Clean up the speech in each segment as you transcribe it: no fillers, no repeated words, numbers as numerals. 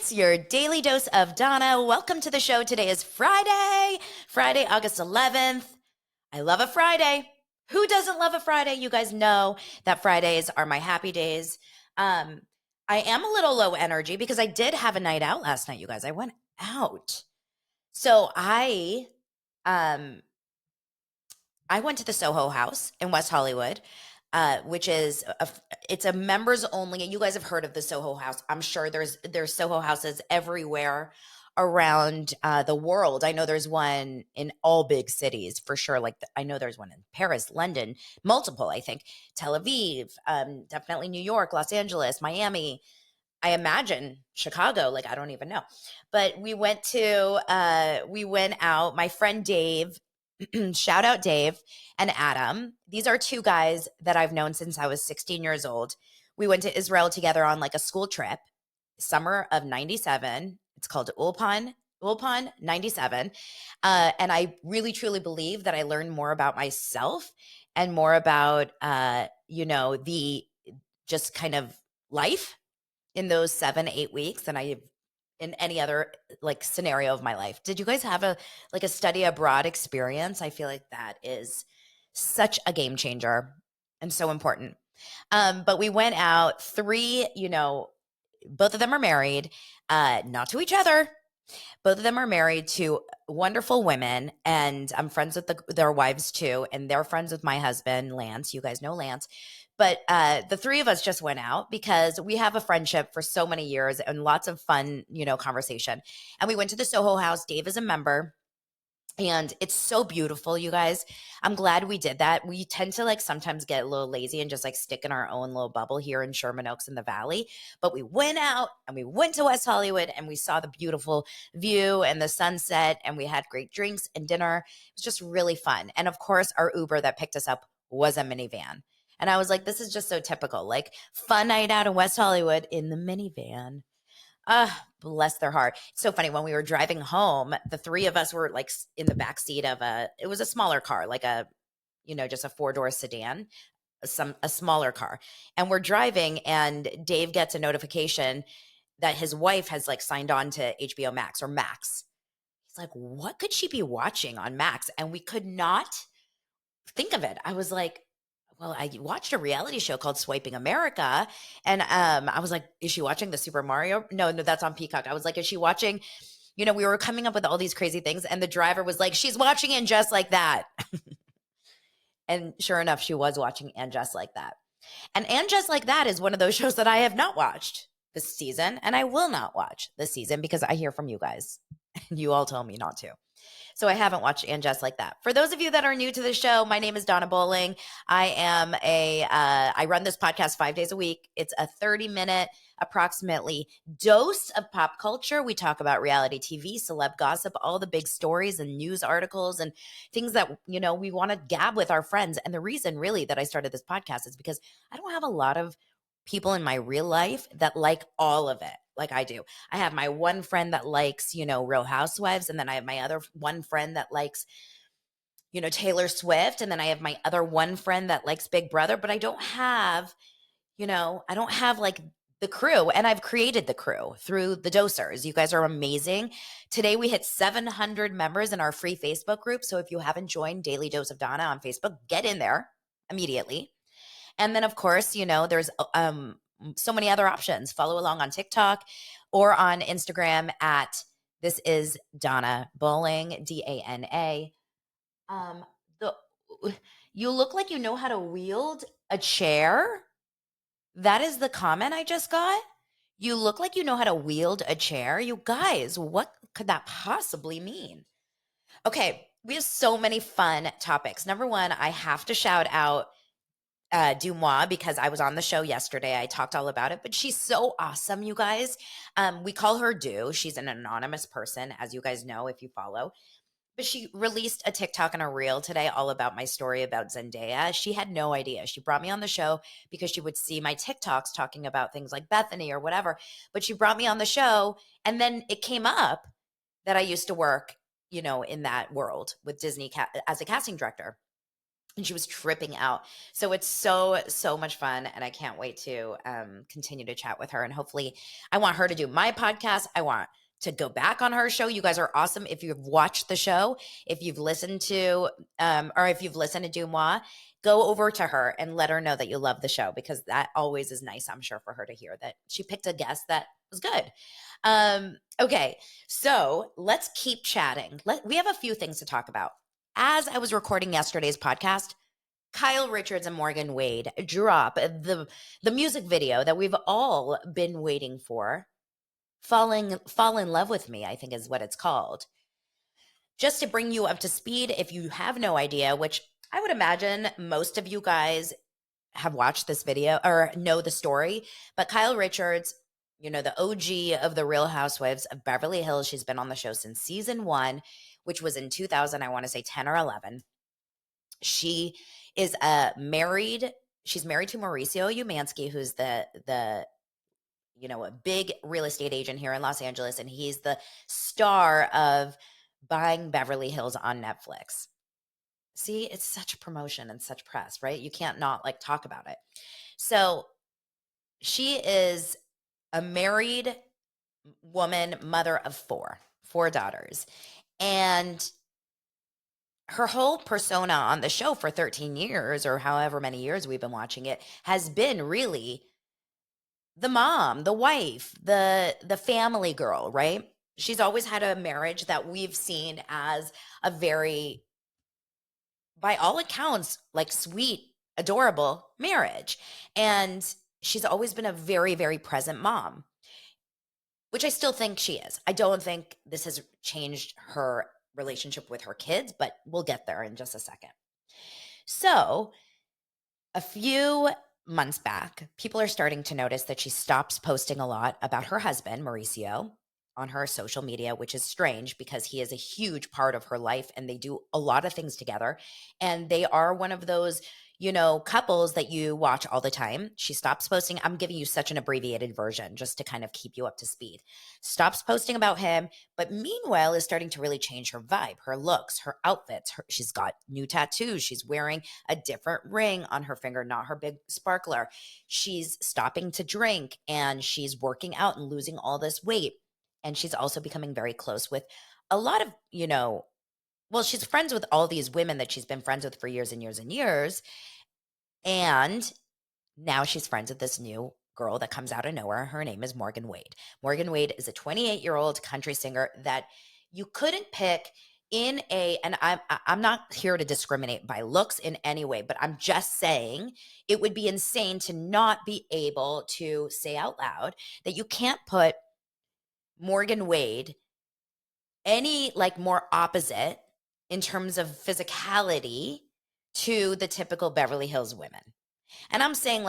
It's your daily dose of Donna. Welcome to the show. Today is Friday, August 11th. I love a Friday. Who doesn't love a Friday? You guys know that Fridays are my happy days. Um, I am a little low energy because I did have a night out last night, you guys. I went out. So um I went to the Soho House in West Hollywood, which is it's a members only. And you guys have heard of the Soho House. I'm sure there's Soho houses everywhere around the world. I know there's one in all big cities for sure. I know there's one in Paris, London, multiple. I think Tel Aviv, definitely New York, Los Angeles, Miami. I imagine Chicago. Like I don't even know, but we went out. My friend Dave. Shout out Dave and Adam. These are two guys that I've known since I was 16 years old. We went to Israel together on like a school trip, summer of 97. It's called Ulpan 97. And I really, truly believe that I learned more about myself and more about, the just kind of life in those 7, 8 weeks than I in any other like scenario of my life. Did you guys have a study abroad experience? I feel like that is such a game changer and so important. But we went out three, both of them are married, not to each other. Both of them are married to wonderful women, and I'm friends with their wives too, and they're friends with my husband, Lance. You guys know Lance. But the three of us just went out because we have a friendship for so many years and lots of fun, conversation. And we went to the Soho House. Dave is a member. And it's so beautiful, you guys. I'm glad we did that. We tend to like sometimes get a little lazy and just like stick in our own little bubble here in Sherman Oaks in the Valley. But we went out and we went to West Hollywood and we saw the beautiful view and the sunset and we had great drinks and dinner. It was just really fun. And of course, our Uber that picked us up was a minivan. And I was like, this is just so typical, like fun night out in West Hollywood in the minivan. Bless their heart. It's so funny. When we were driving home, the three of us were like in the back seat of it was a smaller car, like just a 4-door sedan, a smaller car. And we're driving and Dave gets a notification that his wife has like signed on to HBO Max or Max. He's like, what could she be watching on Max? And we could not think of it. I was like, well, I watched a reality show called Swiping America, and I was like, "Is she watching the Super Mario?" No, that's on Peacock. I was like, "Is she watching?" We were coming up with all these crazy things, and the driver was like, "She's watching And Just Like That," and sure enough, she was watching And Just Like That. And Just Like That is one of those shows that I have not watched this season, and I will not watch this season because I hear from you guys, and you all tell me not to. So I haven't watched And Just Like That. For those of you that are new to the show, my name is Donna Bowling. I run this podcast 5 days a week. It's a 30-minute approximately dose of pop culture. We talk about reality TV, celeb gossip, all the big stories and news articles and things that, we want to gab with our friends. And the reason really that I started this podcast is because I don't have a lot of people in my real life that like all of it like I do. I have my one friend that likes, Real Housewives. And then I have my other one friend that likes, Taylor Swift. And then I have my other one friend that likes Big Brother. But I don't have, like the crew. And I've created the crew through the dosers. You guys are amazing. Today we hit 700 members in our free Facebook group. So if you haven't joined Daily Dose of Donna on Facebook, get in there immediately. And then, of course, there's so many other options. Follow along on TikTok or on Instagram at This Is Donna Bowling, DANA. The You look like you know how to wield a chair. That is the comment I just got. You look like you know how to wield a chair. You guys, what could that possibly mean? Okay, we have so many fun topics. Number one, I have to shout out Dumois because I was on the show yesterday. I talked all about it, but she's so awesome, you guys. We call her Du. She's an anonymous person, as you guys know if you follow. But she released a TikTok and a reel today all about my story about Zendaya. She had no idea. She brought me on the show because she would see my TikToks talking about things like Bethany or whatever. But she brought me on the show, and then it came up that I used to work, in that world with Disney as a casting director. and she was tripping out. So it's so much fun, and I can't wait to continue to chat with her. And hopefully, I want her to do my podcast. I want to go back on her show. You guys are awesome. If you've watched the show, if you've listened to, or if you've listened to Dumois, go over to her and let her know that you love the show, because that always is nice, I'm sure, for her to hear that she picked a guest that was good. Okay, so let's keep chatting. We have a few things to talk about. As I was recording yesterday's podcast, Kyle Richards and Morgan Wade drop the music video that we've all been waiting for. Fall in Love with Me, I think is what it's called. Just to bring you up to speed, if you have no idea, which I would imagine most of you guys have watched this video or know the story, but Kyle Richards, the OG of the Real Housewives of Beverly Hills, she's been on the show since season 1, which was in 2000, I want to say 10 or 11. She is she's married to Mauricio Umansky, who's a big real estate agent here in Los Angeles, and he's the star of Buying Beverly Hills on Netflix. See, it's such a promotion and such press, right? You can't not talk about it. So she is a married woman, mother of four daughters. And her whole persona on the show for 13 years, or however many years we've been watching it, has been really the mom, the wife, the family girl, right? She's always had a marriage that we've seen as a very, by all accounts, sweet, adorable marriage. And she's always been a very, very present mom, which I still think she is. I don't think this has changed her relationship with her kids, but we'll get there in just a second. So a few months back, people are starting to notice that she stops posting a lot about her husband, Mauricio, on her social media, which is strange because he is a huge part of her life and they do a lot of things together. And they are one of those, couples that you watch all the time. She stops posting. I'm giving you such an abbreviated version just to kind of keep you up to speed. Stops posting about him, but meanwhile is starting to really change her vibe, her looks, her outfits. She's got new tattoos. She's wearing a different ring on her finger, not her big sparkler. She's stopping to drink and she's working out and losing all this weight. And she's also becoming very close with a lot of, she's friends with all these women that she's been friends with for years and years and years. And now she's friends with this new girl that comes out of nowhere. Her name is Morgan Wade. Morgan Wade is a 28-year-old country singer that you couldn't pick and I'm not here to discriminate by looks in any way, but I'm just saying it would be insane to not be able to say out loud that you can't put Morgan Wade any more opposite in terms of physicality to the typical Beverly Hills women. And I'm saying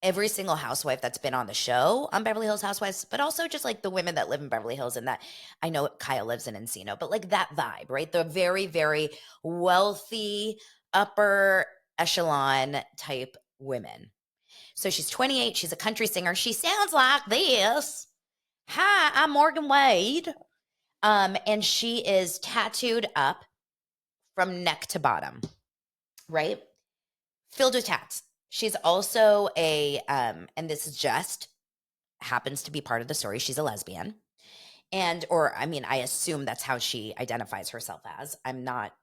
every single housewife that's been on the show on Beverly Hills Housewives, but also just the women that live in Beverly Hills, and that I know Kyle lives in Encino, but that vibe, right? The very, very wealthy, upper echelon type women. So she's 28. She's a country singer. She sounds like this. Hi, I'm Morgan Wade. And she is tattooed up from neck to bottom, right? Filled with tats. She's also and this is just happens to be part of the story. She's a lesbian. I assume that's how she identifies herself as. I'm not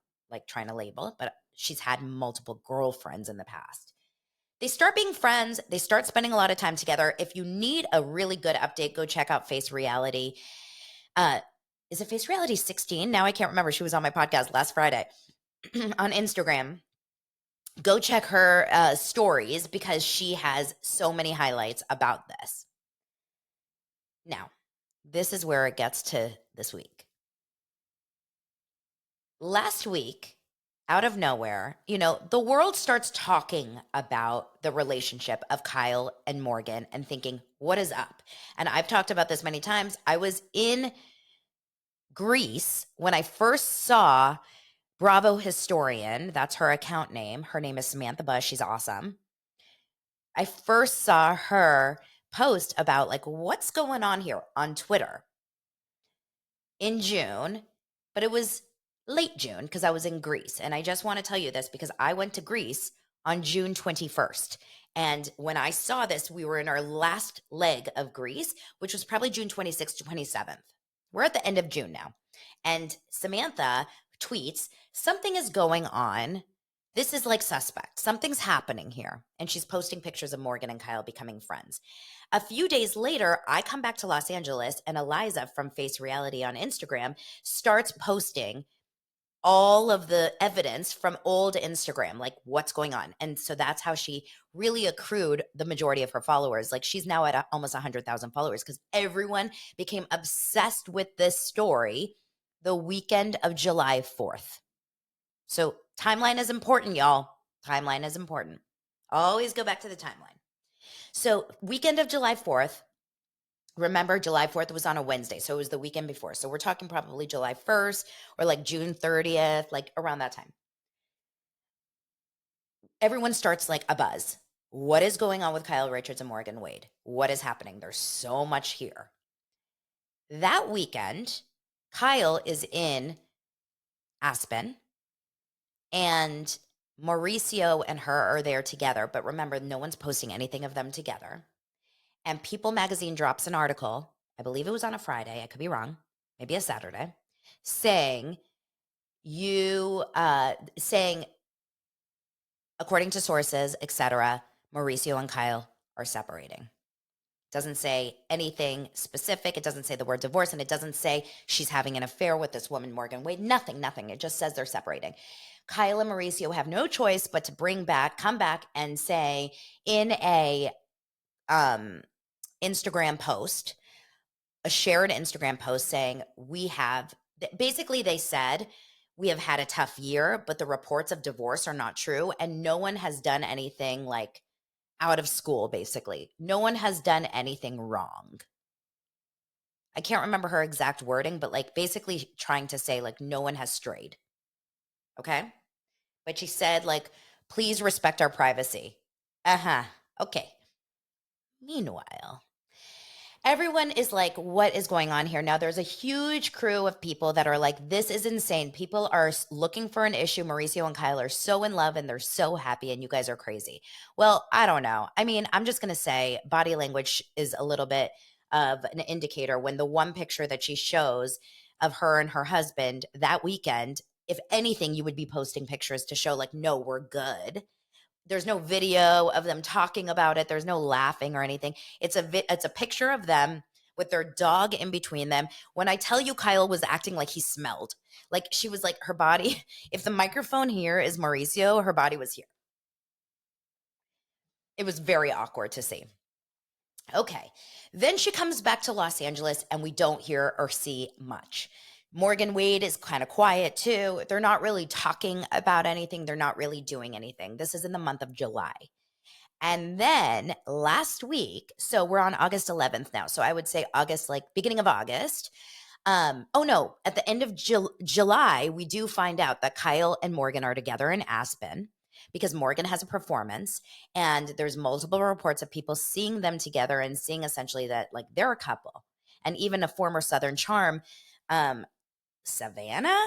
trying to label it, but she's had multiple girlfriends in the past. They start being friends. They start spending a lot of time together. If you need a really good update, go check out Face Reality. Is it Face Reality 16? Now I can't remember. She was on my podcast last Friday on Instagram. Go check her stories because she has so many highlights about this. Now, this is where it gets to this week. Last week, out of nowhere, the world starts talking about the relationship of Kyle and Morgan and thinking, what is up? And I've talked about this many times. I was in Greece when I first saw Bravo Historian. That's her account name. Her name is Samantha Bush. She's awesome. I first saw her post about what's going on here on Twitter in June, but it was late June because I was in Greece. And I just want to tell you this because I went to Greece on June 21st. And when I saw this, we were in our last leg of Greece, which was probably June 26th to 27th. We're at the end of June now. And Samantha tweets, something is going on. This is like suspect. Something's happening here. And she's posting pictures of Morgan and Kyle becoming friends. A few days later, I come back to Los Angeles and Eliza from Face Reality on Instagram starts posting all of the evidence from old Instagram, like what's going on. And so that's how she really accrued the majority of her followers. Like she's now at almost 100,000 followers because everyone became obsessed with this story the weekend of July 4th. So timeline is important, y'all. Timeline is important. Always go back to the timeline. So weekend of July 4th, remember July 4th was on a Wednesday. So it was the weekend before. So we're talking probably July 1st or like June 30th, like around that time. Everyone starts like a buzz. What is going on with Kyle Richards and Morgan Wade? What is happening? There's so much here. That weekend, Kyle is in Aspen and Mauricio and her are there together. But remember, no one's posting anything of them together. And People Magazine drops an article, I believe it was on a Friday, I could be wrong, maybe a Saturday, saying, according to sources, etc., Mauricio and Kyle are separating. Doesn't say anything specific. It doesn't say the word divorce, and it doesn't say she's having an affair with this woman, Morgan Wade. Nothing. It just says they're separating. Kyle and Mauricio have no choice but to come back and say in a Instagram post, a shared Instagram post saying, basically they said, we have had a tough year, but the reports of divorce are not true. And no one has done anything like out of school, basically. No one has done anything wrong. I can't remember her exact wording, but like basically trying to say like no one has strayed. Okay. But she said like, please respect our privacy. Okay. Meanwhile, everyone is like, what is going on here? Now, there's a huge crew of people that are like, this is insane. People are looking for an issue. Mauricio and Kyle are so in love and they're so happy, and you guys are crazy. Well, I don't know. I mean, I'm just going to say body language is a little bit of an indicator when the one picture that she shows of her and her husband that weekend, if anything, you would be posting pictures to show, like, no, we're good. There's no video of them talking about it. There's no laughing or anything. It's a picture of them with their dog in between them. When I tell you Kyle was acting like he smelled, like she was like her body, if the microphone here is Mauricio, her body was here. It was very awkward to see. Okay. Then she comes back to Los Angeles and we don't hear or see much. Morgan Wade is kind of quiet too. They're not really talking about anything. They're not really doing anything. This is in the month of July. And then last week, so we're on August 11th now. So I would say August, like beginning of August. Oh no, at the end of July, we do find out that Kyle and Morgan are together in Aspen because Morgan has a performance, and there's multiple reports of people seeing them together and seeing essentially that like they're a couple. And even a former Southern Charm, Savannah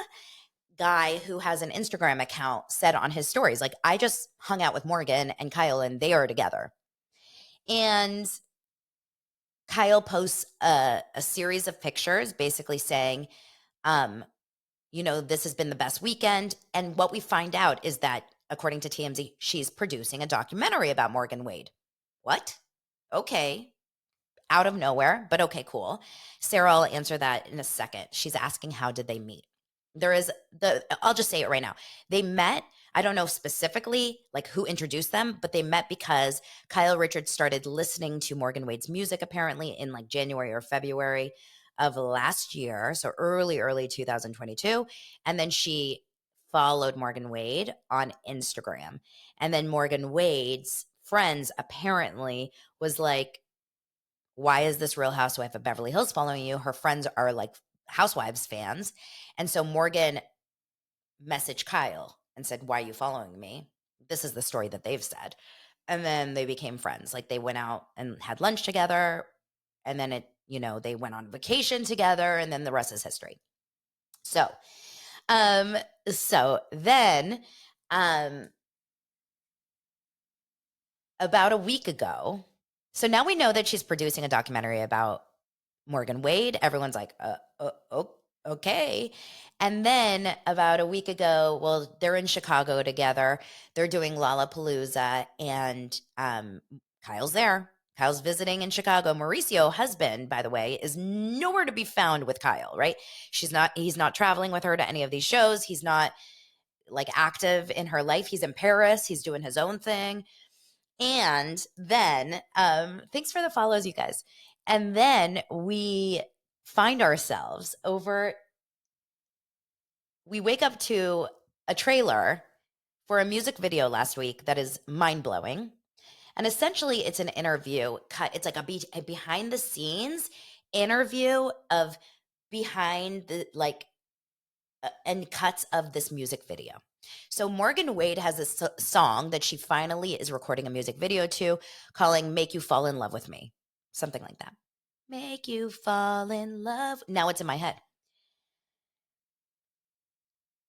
guy who has an Instagram account said on his stories, like, I just hung out with Morgan and Kyle and they are together. And Kyle posts a series of pictures basically saying, this has been the best weekend. And what we find out is that, according to TMZ, she's producing a documentary about Morgan Wade. What? Okay. Out of nowhere, but okay, cool. Sarah, I'll answer that in a second. She's asking, how did they meet? I'll just say it right now. They met, I don't know specifically like who introduced them, but they met because Kyle Richards started listening to Morgan Wade's music apparently in like January or February of last year. So early 2022. And then she followed Morgan Wade on Instagram. And then Morgan Wade's friends apparently was like, why is this Real Housewife of Beverly Hills following you? Her friends are like Housewives fans. And so Morgan messaged Kyle and said, why are you following me? This is the story that they've said. And then they became friends. Like they went out and had lunch together. And then they went on vacation together. And then the rest is history. So um, so then, um, about a week ago, so now we know that she's producing a documentary about Morgan Wade. Everyone's like, okay. And then about a week ago, well, they're in Chicago together. They're doing Lollapalooza, and Kyle's there. Kyle's visiting in Chicago. Mauricio, husband, by the way, is nowhere to be found with Kyle, right? He's not traveling with her to any of these shows. He's not like active in her life. He's in Paris. He's doing his own thing. And then, thanks for the follows, you guys. And then we find ourselves we wake up to a trailer for a music video last week that is mind blowing. And essentially, it's an interview cut. It's like a behind the scenes interview of behind the and cuts of this music video. So Morgan Wade has a song that she finally is recording a music video to, calling Make You Fall in Love with Me. Something like that. Make you fall in love. Now it's in my head.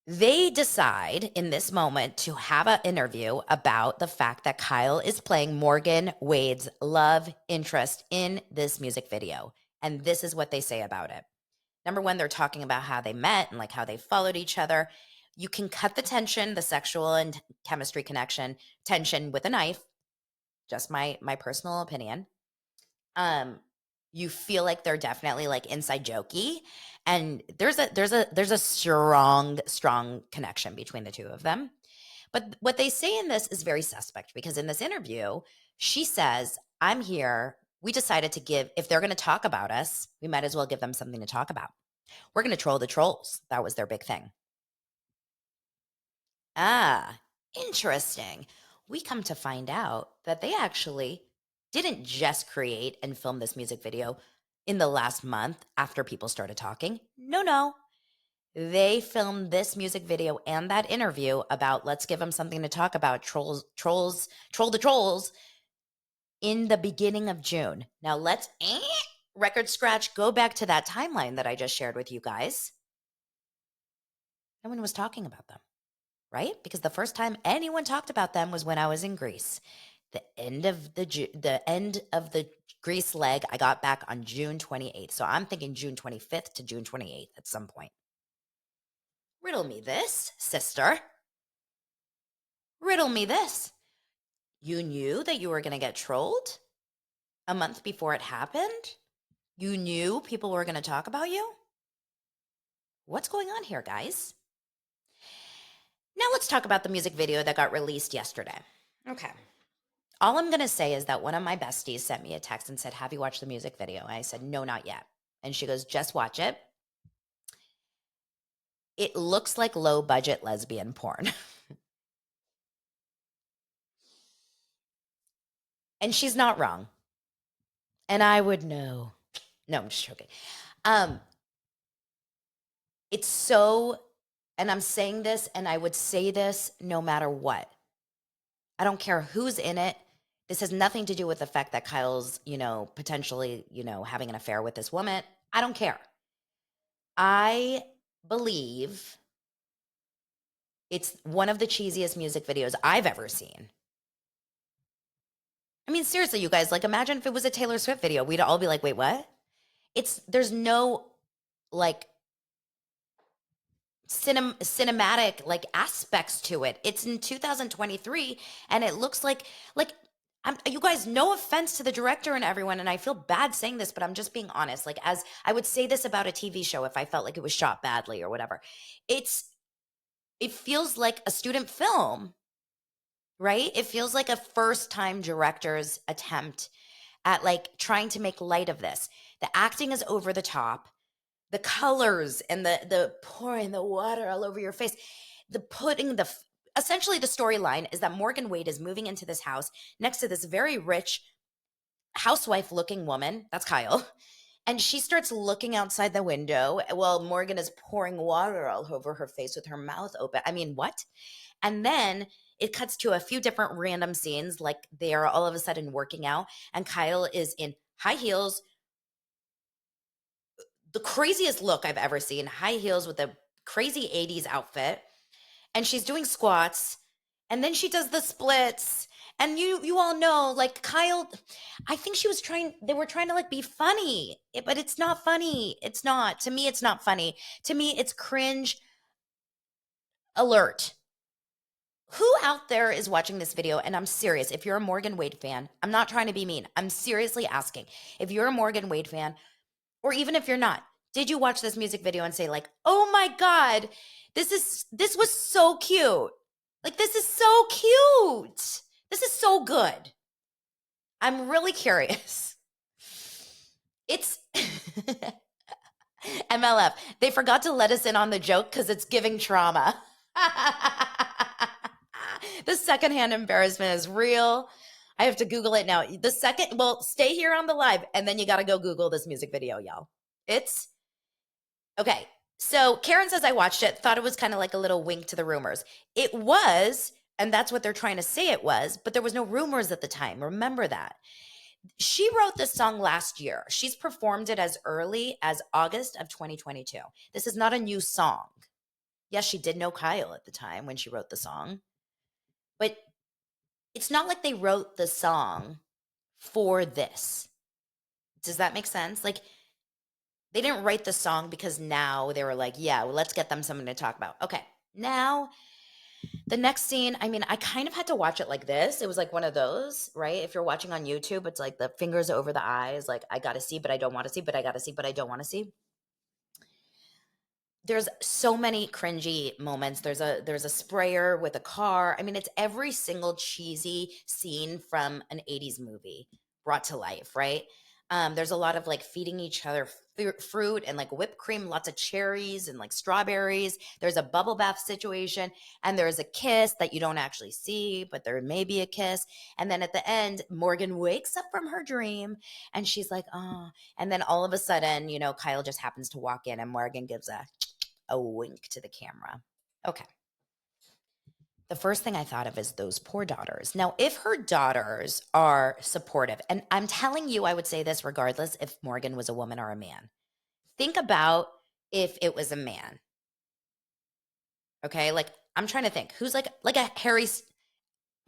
They decide in this moment to have an interview about the fact that Kyle is playing Morgan Wade's love interest in this music video. And this is what they say about it. Number one, they're talking about how they met and like how they followed each other. You can cut the tension, the sexual and chemistry connection tension with a knife. Just my personal opinion. You feel like they're definitely like inside jokey, and there's a strong connection between the two of them. But what they say in this is very suspect, because in this interview, she says, I'm here. We decided to give, if they're going to talk about us, we might as well give them something to talk about. We're going to troll the trolls. That was their big thing. Ah, interesting. We come to find out that they actually didn't just create and film this music video in the last month after people started talking. No. They filmed this music video and that interview about let's give them something to talk about, troll the trolls, in the beginning of June. Now let's record scratch, go back to that timeline that I just shared with you guys. No one was talking about them, right? Because the first time anyone talked about them was when I was in Greece. The end of the Greece leg, I got back on June 28th. So I'm thinking June 25th to June 28th at some point. Riddle me this, sister. Riddle me this. You knew that you were going to get trolled a month before it happened? You knew people were going to talk about you? What's going on here, guys? Now let's talk about the music video that got released yesterday. Okay. All I'm going to say is that one of my besties sent me a text and said, have you watched the music video? And I said, no, not yet. And she goes, just watch it. It looks like low budget lesbian porn. And she's not wrong. And I would know. No, I'm just joking. It's so, and I'm saying this, and I would say this no matter what. I don't care who's in it. This has nothing to do with the fact that Kyle's, potentially, having an affair with this woman. I don't care. I believe it's one of the cheesiest music videos I've ever seen. I mean, seriously, you guys, like, imagine if it was a Taylor Swift video. We'd all be like, wait, what? There's no, like, cinematic like aspects to it. It's in 2023 and it looks like you guys, no offense to the director and everyone, and I feel bad saying this, but I'm just being honest. Like, as I would say this about a TV show if I felt like it was shot badly or whatever. It feels like a student film, right? It feels like a first time director's attempt at like trying to make light of this. The acting is over the top. The colors and the pouring the water all over your face, essentially the storyline is that Morgan Wade is moving into this house next to this very rich housewife looking woman. That's Kyle. And she starts looking outside the window while Morgan is pouring water all over her face with her mouth open. I mean, what? And then it cuts to a few different random scenes, like they are all of a sudden working out and Kyle is in high heels, the craziest look I've ever seen, high heels with a crazy 80s outfit, and she's doing squats, and then she does the splits. And you all know, like, Kyle, I think they were trying to like be funny, but it's not funny. It's not. To me, it's not funny. To me, it's cringe alert. Who out there is watching this video? And I'm serious. If you're a Morgan Wade fan, I'm not trying to be mean. I'm seriously asking. If you're a Morgan Wade fan, or even if you're not, did you watch this music video and say, like, oh my God, this was so cute. Like, this is so cute. This is so good. I'm really curious. It's MLF. They forgot to let us in on the joke because it's giving trauma. The secondhand embarrassment is real. I have to Google it now. Stay here on the live, and then you got to go Google this music video, y'all. It's okay. So Karen says, I watched it, thought it was kind of like a little wink to the rumors. It was, and that's what they're trying to say it was, but there was no rumors at the time. Remember that. She wrote this song last year. She's performed it as early as August of 2022. This is not a new song. Yes, she did know Kyle at the time when she wrote the song, but it's not like they wrote the song for this. Does that make sense? Like, they didn't write the song because now they were like, yeah, well, let's get them something to talk about. Okay, now the next scene, I mean, I kind of had to watch it like this. It was like one of those, right? If you're watching on YouTube, it's like the fingers over the eyes, like I got to see, but I don't want to see, but I got to see, but I don't want to see. There's so many cringy moments. There's a sprayer with a car. I mean, it's every single cheesy scene from an 80s movie brought to life, right? There's a lot of like feeding each other fruit and like whipped cream, lots of cherries and like strawberries. There's a bubble bath situation, and there's a kiss that you don't actually see, but there may be a kiss. And then at the end, Morgan wakes up from her dream and she's like, oh. And then all of a sudden, Kyle just happens to walk in and Morgan gives a wink to the camera. Okay. The first thing I thought of is those poor daughters. Now, if her daughters are supportive, and I'm telling you, I would say this regardless if Morgan was a woman or a man. Think about if it was a man. Okay? Like, I'm trying to think. Who's like a Harry...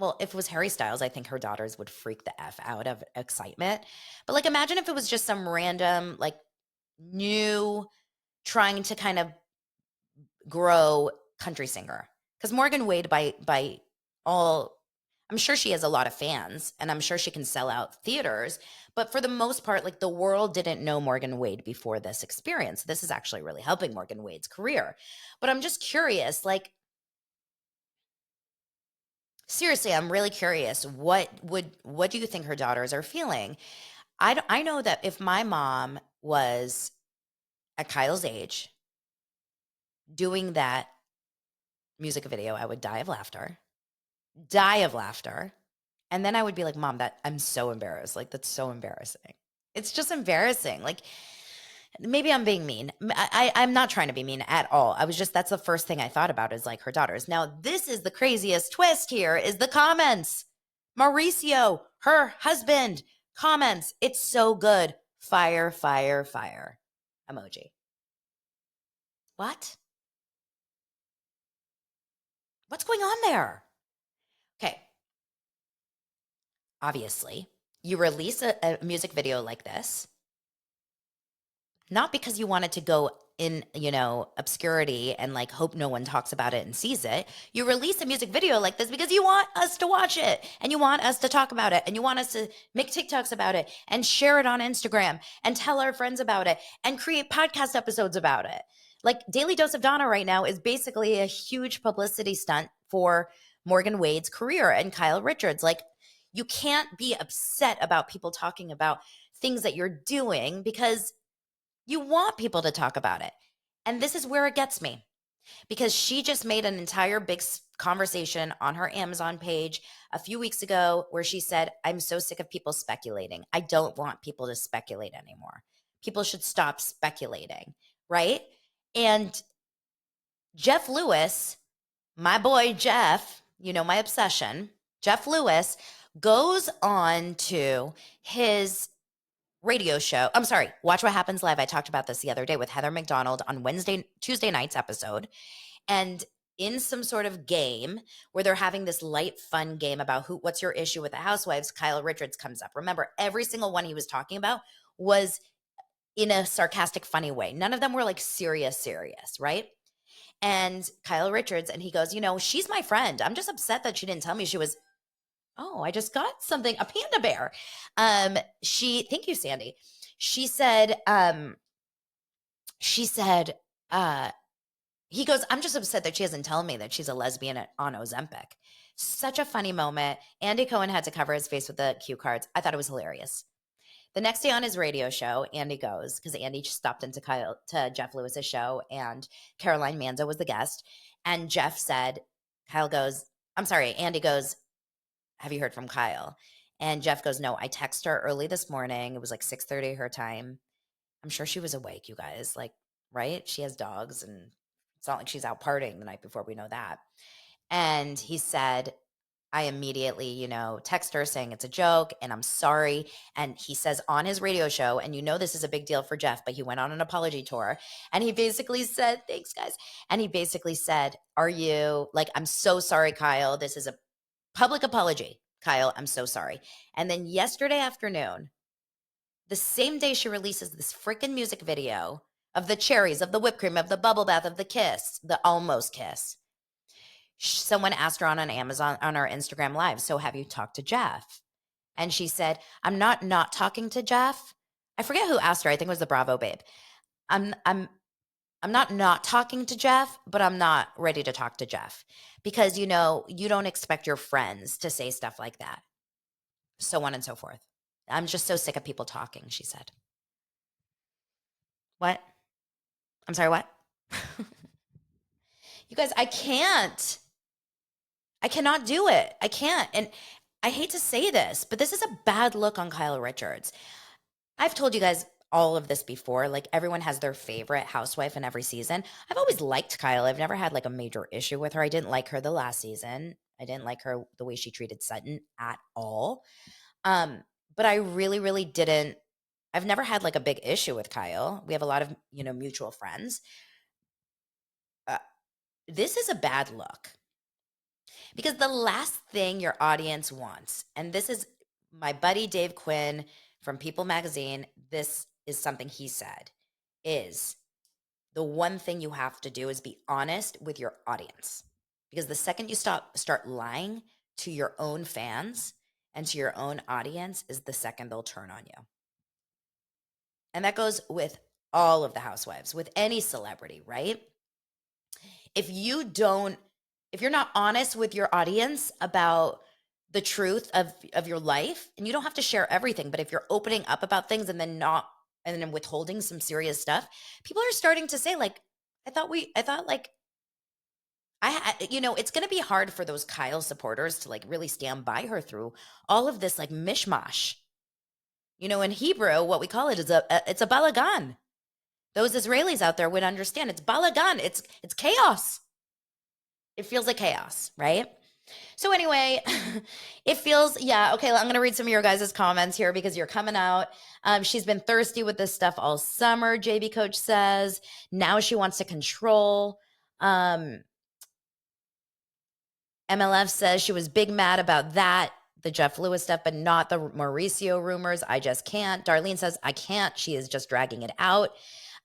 Well, if it was Harry Styles, I think her daughters would freak the F out of excitement. But like, imagine if it was just some random, like, new, trying to kind of grow country singer. Because Morgan Wade, by all, I'm sure she has a lot of fans, and I'm sure she can sell out theaters. But for the most part, like, the world didn't know Morgan Wade before this experience. This is actually really helping Morgan Wade's career. But I'm just curious, like, seriously, I'm really curious. What do you think her daughters are feeling? I know that if my mom was at Kyle's age doing that music video, I would die of laughter. And then I would be like, Mom, I'm so embarrassed. Like, that's so embarrassing. It's just embarrassing. Like, maybe I'm being mean. I'm not trying to be mean at all. That's the first thing I thought about is like her daughters. Now, this is the craziest twist here is the comments. Mauricio, her husband, comments. It's so good. Fire, fire, fire. Emoji. What? What's going on there? Okay. Obviously, you release a music video like this, not because you wanted to go in, obscurity and like hope no one talks about it and sees it. You release a music video like this because you want us to watch it and you want us to talk about it and you want us to make TikToks about it and share it on Instagram and tell our friends about it and create podcast episodes about it. Like, Daily Dose of Donna right now is basically a huge publicity stunt for Morgan Wade's career and Kyle Richards. Like, you can't be upset about people talking about things that you're doing because you want people to talk about it. And this is where it gets me, because she just made an entire big conversation on her Amazon page a few weeks ago where she said, I'm so sick of people speculating. I don't want people to speculate anymore. People should stop speculating, right? And Jeff Lewis, my boy Jeff, my obsession, Jeff Lewis goes on to his radio show. I'm sorry, Watch What Happens Live. I talked about this the other day with Heather McDonald on Tuesday night's episode. And in some sort of game where they're having this light, fun game about what's your issue with the housewives, Kyle Richards comes up. Remember, every single one he was talking about was in a sarcastic, funny way. None of them were like serious, right? And Kyle Richards, and he goes, she's my friend. I'm just upset that she didn't tell me she was, oh, I just got something, a panda bear. Thank you, Sandy. She said, he goes, I'm just upset that she hasn't told me that she's a lesbian on Ozempic. Such a funny moment. Andy Cohen had to cover his face with the cue cards. I thought it was hilarious. The next day on his radio show, Andy goes, because Andy stopped into Jeff Lewis's show, and Caroline Manzo was the guest. And Andy goes, have you heard from Kyle? And Jeff goes, no, I texted her early this morning. It was like 6:30 her time. I'm sure she was awake, you guys. Like, right? She has dogs, and it's not like she's out partying the night before. We know that. And he said, I immediately, text her saying it's a joke and I'm sorry. And he says on his radio show, and this is a big deal for Jeff, but he went on an apology tour and he basically said, thanks guys. And he basically said, I'm so sorry, Kyle. This is a public apology. Kyle, I'm so sorry. And then yesterday afternoon, the same day she releases this freaking music video of the cherries, of the whipped cream, of the bubble bath, of the kiss, the almost kiss. Someone asked her on Amazon, on our Instagram Live, so have you talked to Jeff? And she said, I'm not talking to Jeff. I forget who asked her. I think it was the Bravo babe. I'm not talking to Jeff, but I'm not ready to talk to Jeff because, you don't expect your friends to say stuff like that. So on and so forth. I'm just so sick of people talking, she said. What? I'm sorry, what? You guys, I cannot do it. I can't. And I hate to say this, but this is a bad look on Kyle Richards. I've told you guys all of this before. Like, everyone has their favorite housewife in every season. I've always liked Kyle. I've never had like a major issue with her. I didn't like her the last season. I didn't like her the way she treated Sutton at all. But I really, really didn't. I've never had like a big issue with Kyle. We have a lot of, mutual friends. This is a bad look. Because the last thing your audience wants, and this is my buddy Dave Quinn from People Magazine, this is something he said, is the one thing you have to do is be honest with your audience. Because the second you start lying to your own fans and to your own audience is the second they'll turn on you. And that goes with all of the housewives, with any celebrity, right? If you're not honest with your audience about the truth of your life, and you don't have to share everything, but if you're opening up about things and then withholding some serious stuff, people are starting to say like, it's going to be hard for those Kyle supporters to like really stand by her through all of this like mishmash. In Hebrew, what we call it is it's a balagan. Those Israelis out there would understand. It's balagan. It's chaos. It feels like chaos, right? So anyway, it feels, yeah, okay, I'm going to read some of your guys' comments here because you're coming out. She's been thirsty with this stuff all summer, JB Coach says. Now she wants to control. MLF says she was big mad about that, the Jeff Lewis stuff, but not the Mauricio rumors. I just can't. Darlene says, I can't. She is just dragging it out.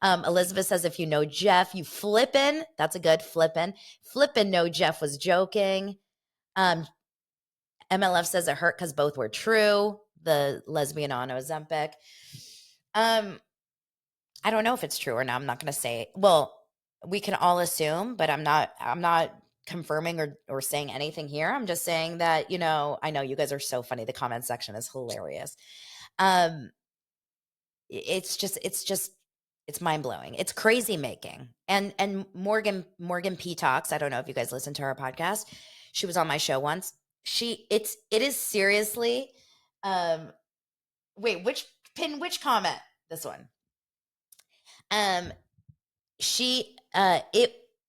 Elizabeth says, if you know Jeff, you flippin'. That's a good flippin'. Flippin' know Jeff was joking. MLF says it hurt because both were true. The lesbian on Ozempic. I don't know if it's true or not. I'm not going to say. Well, we can all assume, but I'm not confirming or saying anything here. I'm just saying that, I know you guys are so funny. The comment section is hilarious. It's mind-blowing. It's crazy making. And Morgan P Talks, I don't know if you guys listen to her podcast. She was on my show once. It is seriously, wait, which comment? This one.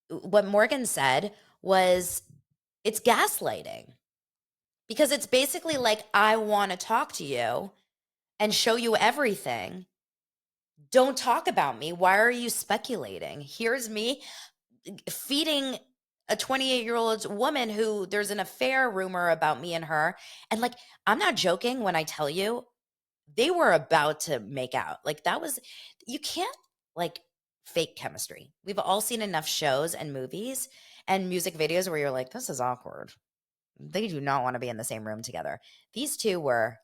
What Morgan said was it's gaslighting, because it's basically like, I want to talk to you, and show you everything. Don't talk about me. Why are you speculating? Here's me feeding a 28-year-old woman who there's an affair rumor about me and her. And like, I'm not joking when I tell you they were about to make out. Like, that was, you can't like fake chemistry. We've all seen enough shows and movies and music videos where you're like, this is awkward. They do not want to be in the same room together. These two were,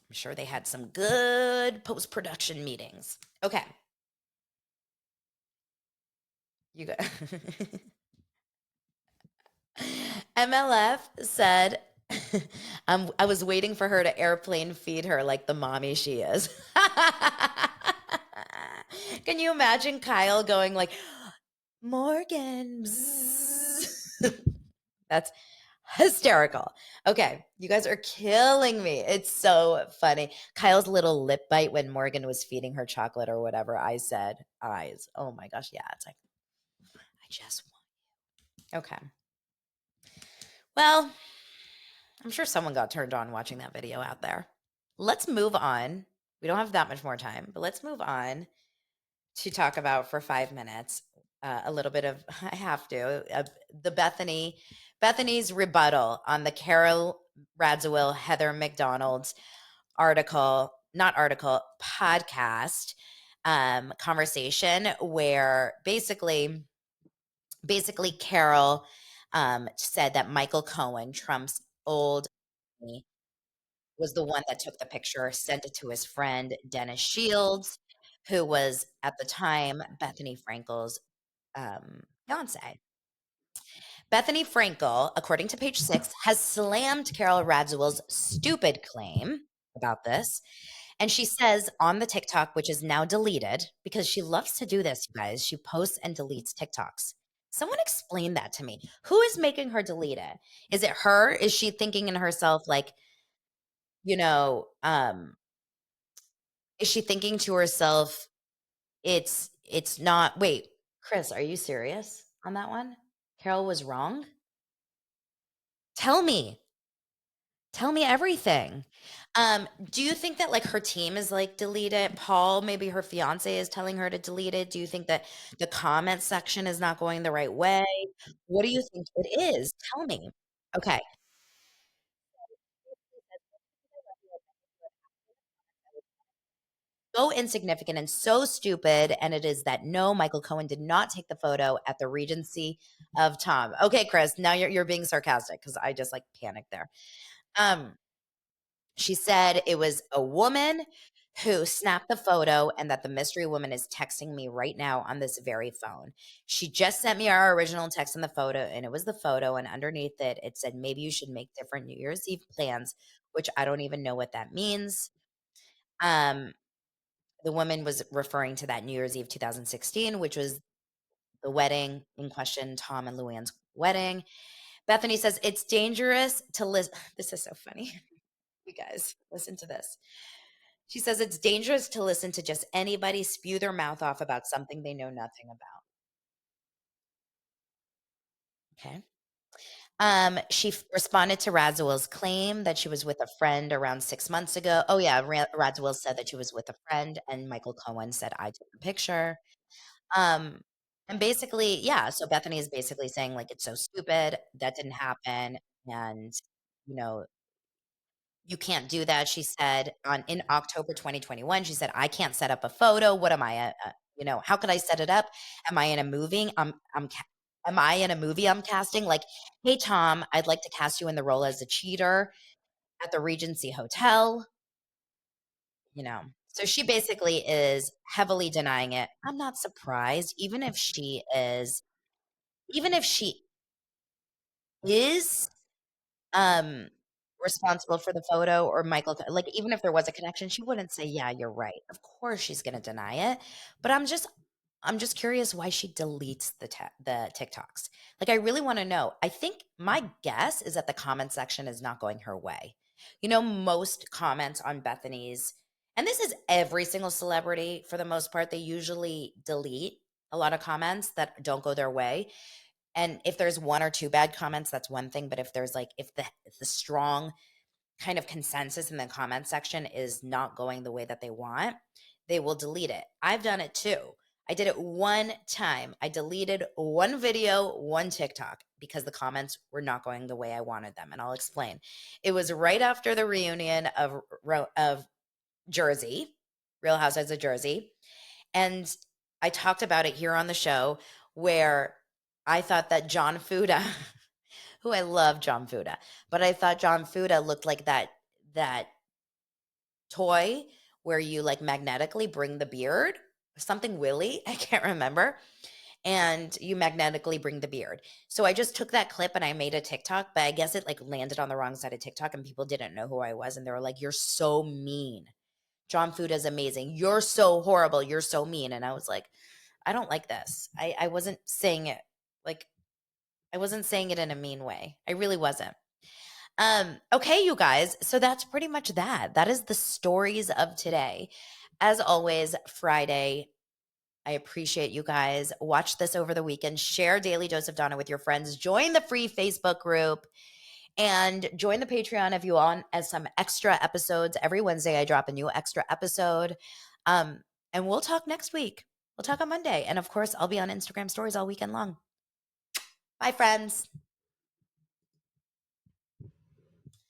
I'm sure they had some good post production meetings. Okay. You got MLF said, I was waiting for her to airplane feed her like the mommy she is. Can you imagine Kyle going like, Morgan? That's hysterical. Okay, you guys are killing me. It's so funny. Kyle's little lip bite when Morgan was feeding her chocolate or whatever. I said eyes. Oh my gosh, yeah. It's like I just want. Okay. Well, I'm sure someone got turned on watching that video out there. Let's move on. We don't have that much more time, but let's move on to talk about for 5 minutes a little bit of I have to the Bethany's rebuttal on the Carol Radziwill Heather McDonald's article, not article, podcast conversation where basically Carol said that Michael Cohen, Trump's old enemy, was the one that took the picture, sent it to his friend Dennis Shields, who was at the time Bethany Frankel's fiance. Bethany Frankel, according to page 6, has slammed Carol Radziwill's stupid claim about this. And she says on the TikTok, which is now deleted, because she loves to do this, you guys, she posts and deletes TikToks. Someone explain that to me. Who is making her delete it? Is it her? Is she thinking in herself, like, you know, is she thinking to herself, it's not, wait, Chris, are you serious on that one? Carol was wrong? Tell me. Tell me everything. Do you think that like her team is like delete it? Paul, maybe her fiance is telling her to delete it. Do you think that the comment section is not going the right way? What do you think it is? Tell me. Okay. So insignificant and so stupid. And it is that no, Michael Cohen did not take the photo at the Regency of Tom. Okay, Chris, now you're being sarcastic because I just like panicked there. Um, She said it was a woman who snapped the photo and that the mystery woman is texting me right now on this very phone. She just sent me our original text in the photo, and it was the photo. And underneath it, it said, maybe you should make different New Year's Eve plans, which I don't even know what that means. Um, the woman was referring to that New Year's Eve 2016, which was the wedding in question, Tom and Luann's wedding. Bethany says, it's dangerous to listen. This is so funny. You guys, listen to this. She says it's dangerous to listen to just anybody spew their mouth off about something they know nothing about. Okay. She responded to Radziwill's claim that she was with a friend around 6 months ago. Oh yeah, Radziwill said that she was with a friend, and Michael Cohen said I took the picture. Um, and basically, yeah. So Bethany is basically saying like it's so stupid that didn't happen, and you know you can't do that. She said on in October 2021, she said, I can't set up a photo. What am I, how could I set it up? Am I in a movie? Am I in a movie I'm casting? Like, hey, Tom, I'd like to cast you in the role as a cheater at the Regency Hotel, you know. So she basically is heavily denying it. I'm not surprised, even if she is um responsible for the photo or like even if there was a connection, she wouldn't say, "Yeah, you're right." Of course she's going to deny it. But I'm just curious why she deletes the TikToks. Like I really want to know. I think my guess is that the comment section is not going her way. Most comments on Bethany's, and this is every single celebrity for the most part, they usually delete a lot of comments that don't go their way. And if there's one or two bad comments, that's one thing. But if there's like if the strong kind of consensus in the comment section is not going the way that they want, they will delete it. I've done it too. I did it one time. I deleted one video, one TikTok, because the comments were not going the way I wanted them. And I'll explain. It was right after the reunion of Jersey, Real Housewives of Jersey. And I talked about it here on the show where I thought that John Fuda, who I love John Fuda, but I thought John Fuda looked like that toy where you like magnetically bring the beard, something Willy, I can't remember, and you magnetically bring the beard. So I just took that clip and I made a TikTok, but I guess it like landed on the wrong side of TikTok and people didn't know who I was and they were like, "You're so mean. John Fuda is amazing. You're so horrible. You're so mean." And I was like, I don't like this. I wasn't saying it like I wasn't saying it in a mean way. I really wasn't. Okay, you guys. So that's pretty much that. That is the stories of today. As always, Friday. I appreciate you guys. Watch this over the weekend. Share Daily Dose of Donna with your friends. Join the free Facebook group and join the Patreon if you want as some extra episodes. Every Wednesday, I drop a new extra episode. And we'll talk next week. We'll talk on Monday. And of course, I'll be on Instagram stories all weekend long. Bye, friends.